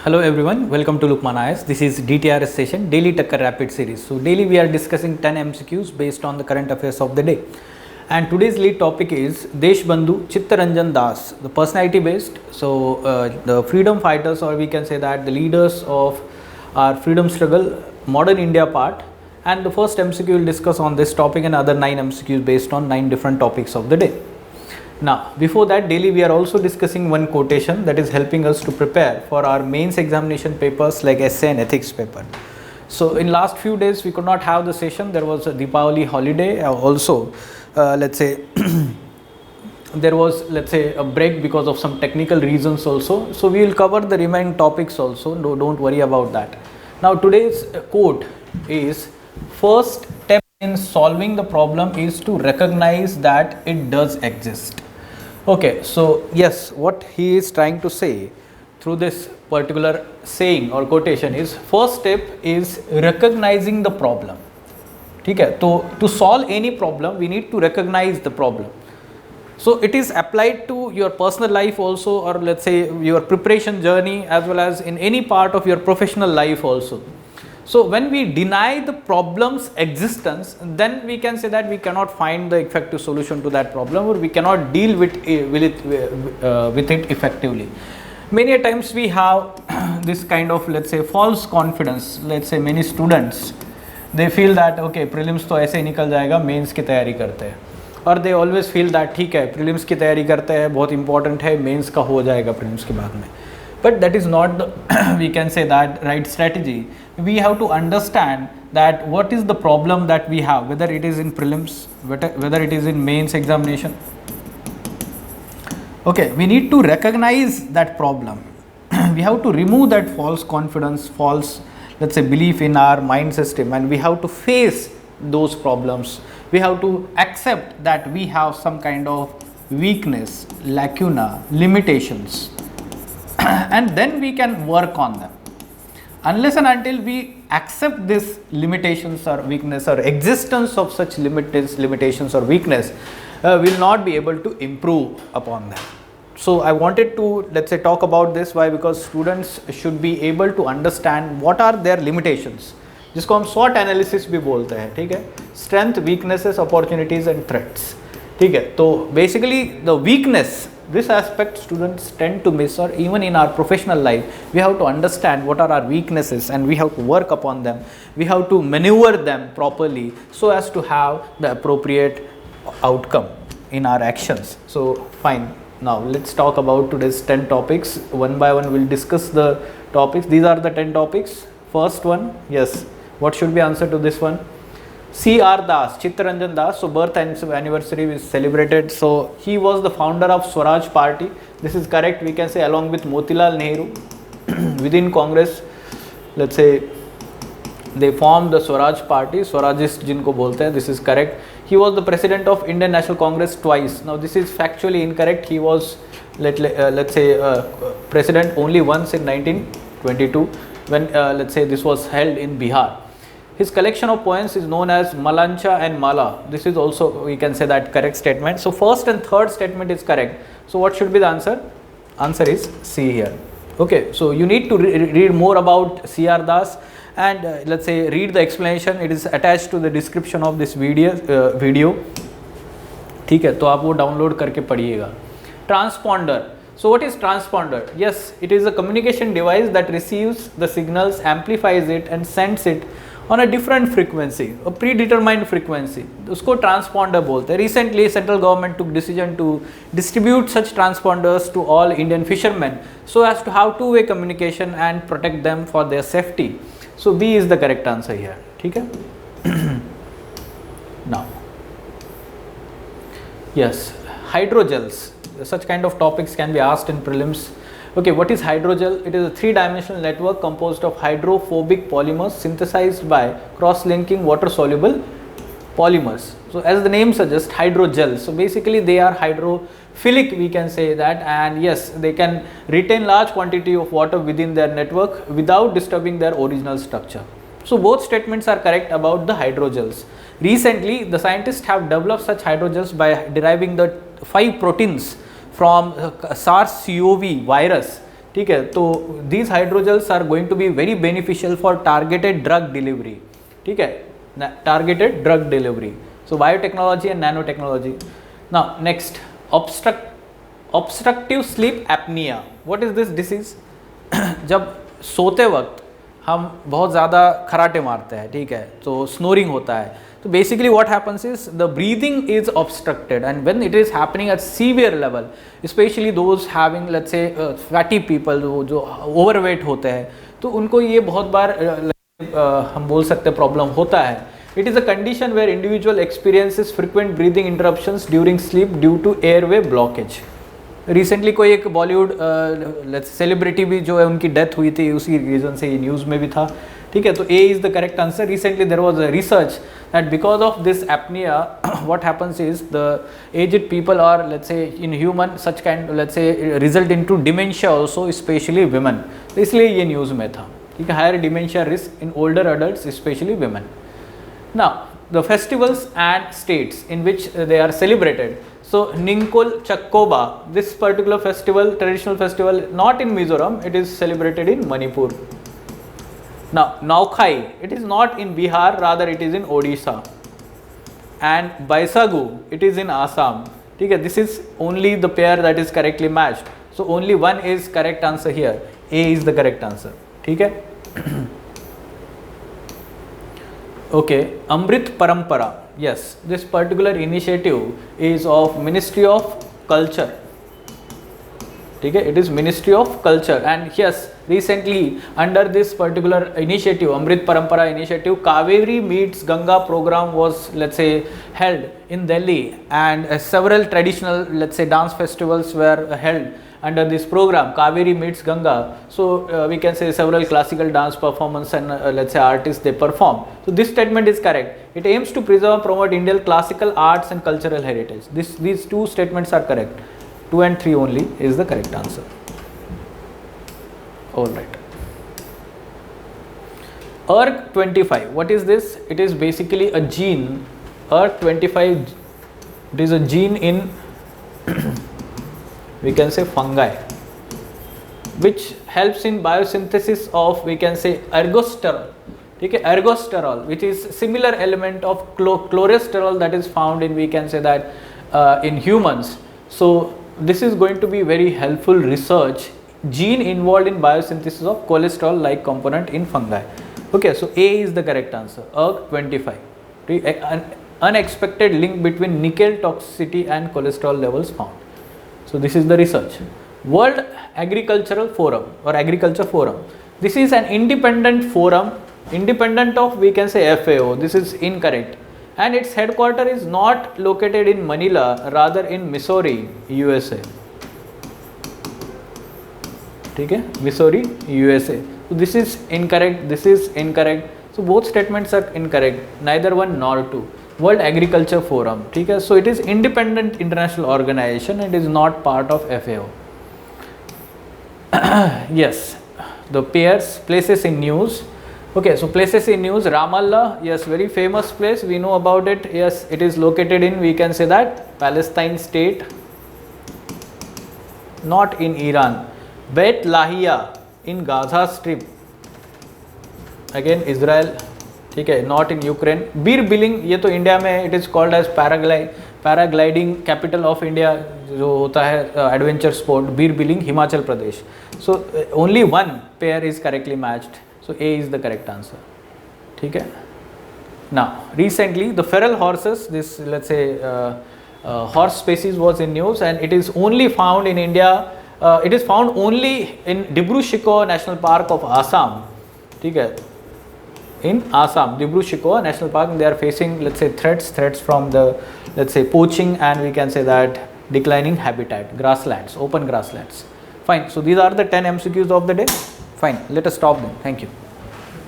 Hello everyone, welcome to Lukman IS. This is DTRS session, Daily Takkar Rapid Series. So daily we are discussing 10 MCQs based on the current affairs of the day. And today's lead topic is Deshbandhu Chittaranjan Das, the personality based. So the freedom fighters, or we can say that the leaders of our freedom struggle, modern India part. And the first MCQ will discuss on this topic and other 9 MCQs based on 9 different topics of the day. Now, before that, daily we are also discussing one quotation that is helping us to prepare for our mains examination papers like essay and ethics paper. So, in last few days we could not have the session. There was a Deepavali holiday. Also, let's say there was a break because of some technical reasons also. So, we will cover the remaining topics also. No, don't worry about that. Now, today's quote is: first step in solving the problem is to recognize that it does exist. Okay, so yes, what he is trying to say through this particular saying or quotation is, first step is recognizing the problem. ठीक है, तो to solve any problem we need to recognize the problem. So it is applied to your personal life also, or let's say your preparation journey, as well as in any part of your professional life also. So when we deny the problem's existence, then we can say that we cannot find the effective solution to that problem, or we cannot deal with it effectively. Many times we have this kind of, let's say, false confidence. Let's say many students, they feel that okay, prelims तो ऐसे ही निकल जाएगा, mains की तैयारी करते हैं, और they always feel that ठीक है, prelims की तैयारी करते हैं, बहुत important है, mains का हो जाएगा prelims के बाद में. But that is not the we can say that right strategy. We have to understand that what is the problem that we have, whether it is in prelims, whether it is in mains examination. Okay, we need to recognize that problem. We have to remove that false confidence, false, let's say, belief in our mind system, and we have to face those problems. We have to accept that we have some kind of weakness, lacuna, limitations, and then we can work on them. Unless and until we accept this limitations or weakness, or existence of such limitations or weakness, we will not be able to improve upon them. So I wanted to, let's say, talk about this. Why? Because students should be able to understand what are their limitations, जिसको हम SWOT analysis भी बोलते हैं, ठीक है? Strength, weaknesses, opportunities and threats, ठीक है? तो basically the weakness, this aspect students tend to miss, or even in our professional life we have to understand what are our weaknesses and we have to work upon them. We have to maneuver them properly so as to have the appropriate outcome in our actions. So fine, now let's talk about today's 10 topics. One by one we'll discuss the topics. These are the 10 topics. First one, yes, what should be answer to this one? C.R. Das, Chittaranjan Das, so birth anniversary is celebrated. So he was the founder of Swaraj Party. This is correct, we can say, along with Motilal Nehru. Within Congress, let's say, they formed the Swaraj Party, Swarajist jinko bolte hain, this is correct. He was the president of Indian National Congress twice. Now this is factually incorrect. He was, let's say, president only once in 1922, when let's say this was held in Bihar. His collection of poems is known as Malancha and Mala. This is also, we can say, that correct statement. So first and third statement is correct. So what should be the answer? Answer is C here. Okay, so you need to read more about C.R. Das, and let's say read the explanation. It is attached to the description of this video. ठीक है, तो आप वो download करके पढ़िएगा. Transponder. So what is transponder? Yes, it is a communication device that receives the signals, amplifies it and sends it on a different frequency, a predetermined frequency. उसको transponder बोलते हैं. Recently, central government took decision to distribute such transponders to all Indian fishermen so as to have two-way communication and protect them for their safety. So B is the correct answer here. ठीक है? Now, yes, hydrogels. Such kind of topics can be asked in prelims. Okay, what is hydrogel? It is a three-dimensional network composed of hydrophobic polymers synthesized by cross-linking water-soluble polymers. So as the name suggests, hydrogels. So basically they are hydrophilic, we can say that, and yes, they can retain large quantity of water within their network without disturbing their original structure. So both statements are correct about the hydrogels. Recently, the scientists have developed such hydrogels by deriving the 5 proteins from SARS-CoV virus. ठीक है, तो these hydrogels are going to be very beneficial for targeted drug delivery, ठीक है, targeted drug delivery. So biotechnology and nanotechnology. Now next, obstructive sleep apnea. What is this disease? जब सोते वक्त हम बहुत ज़्यादा खराटे मारते हैं, ठीक है, तो स्नोरिंग होता है. तो basically what happens is the breathing is obstructed, and when it is happening at severe level, specially those having let's say fatty people, जो ओवरवेट होते हैं, तो उनको ये बहुत बार हम बोल सकते प्रॉब्लम होता है. It is a condition where individual experiences frequent breathing interruptions during sleep due to airway blockage. Recently कोई एक बॉलीवुड सेलिब्रिटी भी जो है उनकी डेथ हुई थी, उसी रीज़न से ये न्यूज़ में भी था, ठीक है. तो A is the correct answer. Recently there was a research that because of this apnoea what happens is the aged people are let's say in human such kind let's say result into dementia also, specially women. तो इसलिए ये news में था, ठीक है. Higher dementia risk in older adults, specially women. Now, the festivals and states in which they are celebrated. So, Ningkol Chakkoba, this particular festival, traditional festival, not in Mizoram, it is celebrated in Manipur. Now, Naukhai, it is not in Bihar, rather it is in Odisha. And Baisagu, it is in Assam. Okay, this is only the pair that is correctly matched. So, only one is correct answer here. A is the correct answer. Okay. Okay, Amrit Parampara. Yes, this particular initiative is of Ministry of Culture. Okay, it is Ministry of Culture, and yes, recently under this particular initiative, Amrit Parampara initiative, Kaveri Meets Ganga program was let's say held in Delhi, and several traditional let's say dance festivals were held under this program, Kaveri Meets Ganga. So we can say several classical dance performance and let's say artists they perform. So this statement is correct. It aims to preserve and promote Indian classical arts and cultural heritage. These two statements are correct. 2 and 3 only is the correct answer. All right. ERK25. What is this? It is basically a gene. ERK25. It is a gene in we can say fungi, which helps in biosynthesis of we can say ergosterol. Okay, ergosterol, which is similar element of cholesterol that is found in we can say that in humans. So this is going to be very helpful research, gene involved in biosynthesis of cholesterol like component in fungi. Okay, so A is the correct answer. ERK25. An unexpected link between nickel toxicity and cholesterol levels found. So this is the research. World Agricultural Forum or Agriculture Forum. This is an independent forum, independent of we can say FAO. This is incorrect. And its headquarters is not located in Manila, rather in Missouri, USA. Okay, Missouri, USA. So this is incorrect. This is incorrect. So both statements are incorrect. Neither one nor two. World Agriculture Forum. Okay, so it is independent international organization and is not part of FAO. Yes, the pairs, places in news. Okay, so places in news, Ramallah, yes, very famous place, we know about it. Yes, it is located in, we can say that, Palestine state, not in Iran. Bet Lahia in Gaza Strip, again Israel. ठीक है, not in Ukraine. Bir Billing, ये तो India में it is called as paragliding capital of India, जो होता है adventure sport, Bir Billing, Himachal Pradesh. So only one pair is correctly matched, so A is the correct answer. ठीक है. Now recently the feral horses, this let's say horse species was in news, and it is only found in India. It is found only in Dibru-Shikwa National Park of Assam. ठीक है, in Assam, Dibru-Shikwa National Park. They are facing let's say threats from the let's say poaching and we can say that declining habitat, grasslands, open grasslands. Fine. So these are the 10 MCQs of the day. Fine. Let us stop them. Thank you.